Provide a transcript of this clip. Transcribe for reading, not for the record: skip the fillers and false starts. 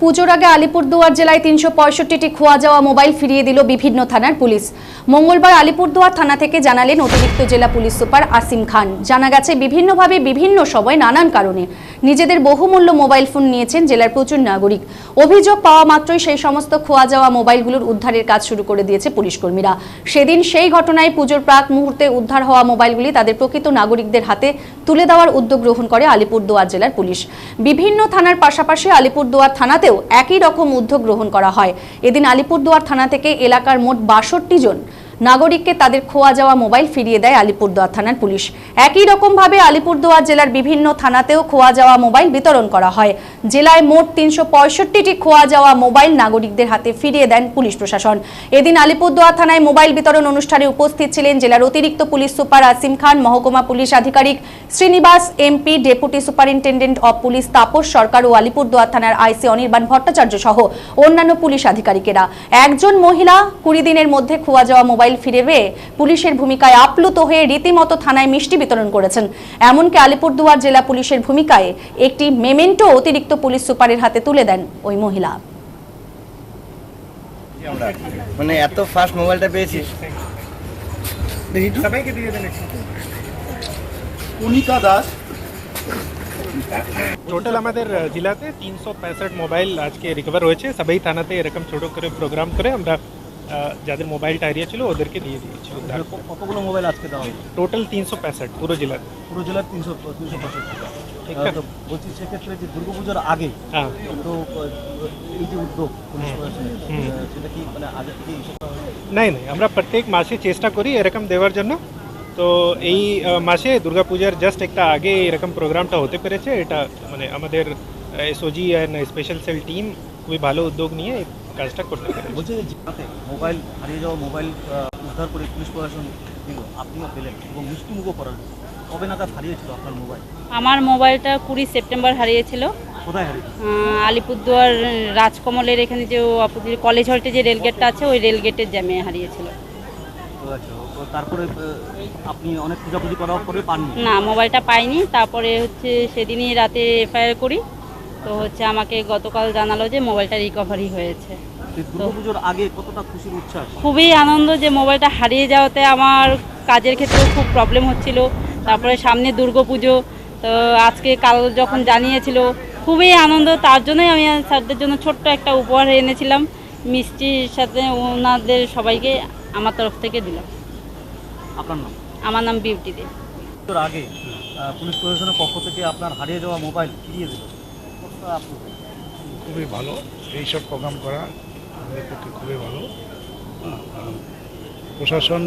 পুজোর আগে আলিপুরদুয়ার জেলায় ৩৬৫টি খোয়া যাওয়া মোবাইল ফিরিয়ে দিল বিভিন্ন থানার পুলিশ। মঙ্গলবার আলিপুরদুয়ার থানা থেকে জানালেন অতিরিক্ত জেলা পুলিশ সুপার আসিম খান। জানা গেছে বিভিন্নভাবে বিভিন্ন সময় নানান কারণে নিজেদের বহুমূল্য মোবাইল ফোন নিয়েছেন জেলার প্রচুর নাগরিক। অভিযোগ পাওয়া মাত্রই সেই সমস্ত খোয়া যাওয়া মোবাইলগুলোর উদ্ধারের কাজ শুরু করে দিয়েছে পুলিশ কর্মীরা। সেদিন সেই ঘটনায় পুজোর প্রাক মুহূর্তে উদ্ধার হওয়া মোবাইলগুলি তাদের প্রকৃত নাগরিকদের হাতে তুলে দেওয়ার উদ্যোগ গ্রহণ করে আলিপুরদুয়ার জেলার পুলিশ। বিভিন্ন থানার পাশাপাশি আলিপুরদুয়ার থানাতেও একই রকম উদ্যোগ গ্রহণ করা হয়। এদিন আলিপুরদুয়ার থানা থেকে এলাকার মোট ৬২ জন নাগরিককে তাদের খোয়া যাওয়া মোবাইল ফিরিয়ে দেয় আলিপুরদুয়ার থানার পুলিশ। একই রকম ভাবে আলিপুরদুয়ার জেলার বিভিন্ন থানাতেও খোয়া যাওয়া মোবাইল বিতরণ করা হয়। জেলায় মোট ৩৬৫টি খোয়া যাওয়া মোবাইল নাগরিকদের হাতে ফিরিয়ে দেন পুলিশ প্রশাসন। এদিন আলিপুরদুয়ার থানায় মোবাইল বিতরণ অনুষ্ঠানে উপস্থিত ছিলেন জেলার অতিরিক্ত পুলিশ সুপার আসিম খান, মহকুমা পুলিশ আধিকারিক Srinivas MP, deputy superintendent of police Tapas Sarkar ও আলিপুরদুয়ার থানার আইসি অনির্বাণ ভট্টাচার্য সহ অন্যান্য পুলিশ আধিকারিকেরা। একজন মহিলা ২০ দিনের মধ্যে খোয়া যাওয়া মোবাইল ফিরে পেয়ে পুলিশের ভূমিকায় আপ্লুত হয়ে রীতিমতো থানায় মিষ্টি বিতরণ করেছেন। এমনকি আলিপুরদুয়ার জেলা পুলিশের ভূমিকায় একটি মেমেন্টো অতিরিক্ত পুলিশ সুপারের হাতে তুলে দেন ওই মহিলা। মানে এত ফাস্ট মোবাইলটা পেয়েছি। সবাইকে দিয়ে দেন। কণিকা দাস। টোটাল আমাদের জেলাতে ৩৬৫ মোবাইল আজকে রিকভার হয়েছে। সবাই থানাতে এরকম ছোট করে প্রোগ্রাম করে আমরা যাদের মোবাইলটা হারিয়ে ছিল ওদেরকে দিয়ে দিয়েছি। কতগুলো মোবাইল আজকে দেওয়া হলো? টোটাল ৩৬৫ পুরো জেলাতে। পুরো জেলার ৩৬৫। ঠিক আছে, তো বলছি সেক্ষেত্রে যে দুর্গাপুজোর আগে হ্যাঁ তো এই যে উদ্যোগ পুলিশ প্রশাসনের, সেটা কি মানে আগে থেকে নাই আমরা প্রত্যেক মাসে চেষ্টা করি এরকম দেওয়ার জন্য। তো এই মাসে দুর্গাপূজার জাস্ট একটা আগে এরকম প্রোগ্রামটা হতে পেরেছে। এটা মানে আমাদের SOG and special cell team খুবই ভালো উদ্যোগ নিয়ে এই কাজটা করতে পেরেছে। বলছে যে মোবাইল হারিয়ে যাওয়া মোবাইল উদ্ধার করে পুলিশ প্রশাসন দিল, আপনিও পেলেন এবং মিষ্টিমুখও করান। কবে নাগাদ হারিয়েছিল আপনার মোবাইল? আমার মোবাইলটা ২০ সেপ্টেম্বর হারিয়েছিল। কোথায় হারিয়েছিল? আলিপুরদুয়ার রাজকমলের এখানে যে কলেজ হলটে যে রেলগেটটা আছে ওই রেলগেটের জ্যামে হারিয়েছিল। তারপরে আপনি অনেক খোঁজাখুঁজি করার পরে পাননি? না, মোবাইলটা পাইনি। তারপরে সেদিনই রাতে এফআইআর করি। তো আমাকে গতকাল জানালো যে মোবাইলটা রিকভারি হয়েছে। দুর্গাপুজোর আগে কতটা খুশির উচ্ছ্বাস! খুবই আনন্দ যে মোবাইলটা হারিয়ে যাওয়াতে আমার কাজের ক্ষেত্রেও খুব প্রবলেম হচ্ছিল। তারপরে সামনে দুর্গাপুজো, তো আজকে কাল যখন জানিয়েছিল খুবই আনন্দ। তার জন্যই আমি স্যারদের জন্য ছোট্ট একটা উপহার এনেছিলাম, মিষ্টির সাথে ওনাদের সবাইকে আমার তরফ থেকে দিলাম। আপনার নাম? আমার নাম বিউটি দে। তোর আগে পুলিশ প্রশাসনের পক্ষ থেকে আপনার হারিয়ে যাওয়া মোবাইল ফিরিয়ে দিল, কতটা আপ্লুত? খুবই ভালো, এইসব প্রোগ্রাম করা আমাদের পক্ষে খুবই ভালো। প্রশাসন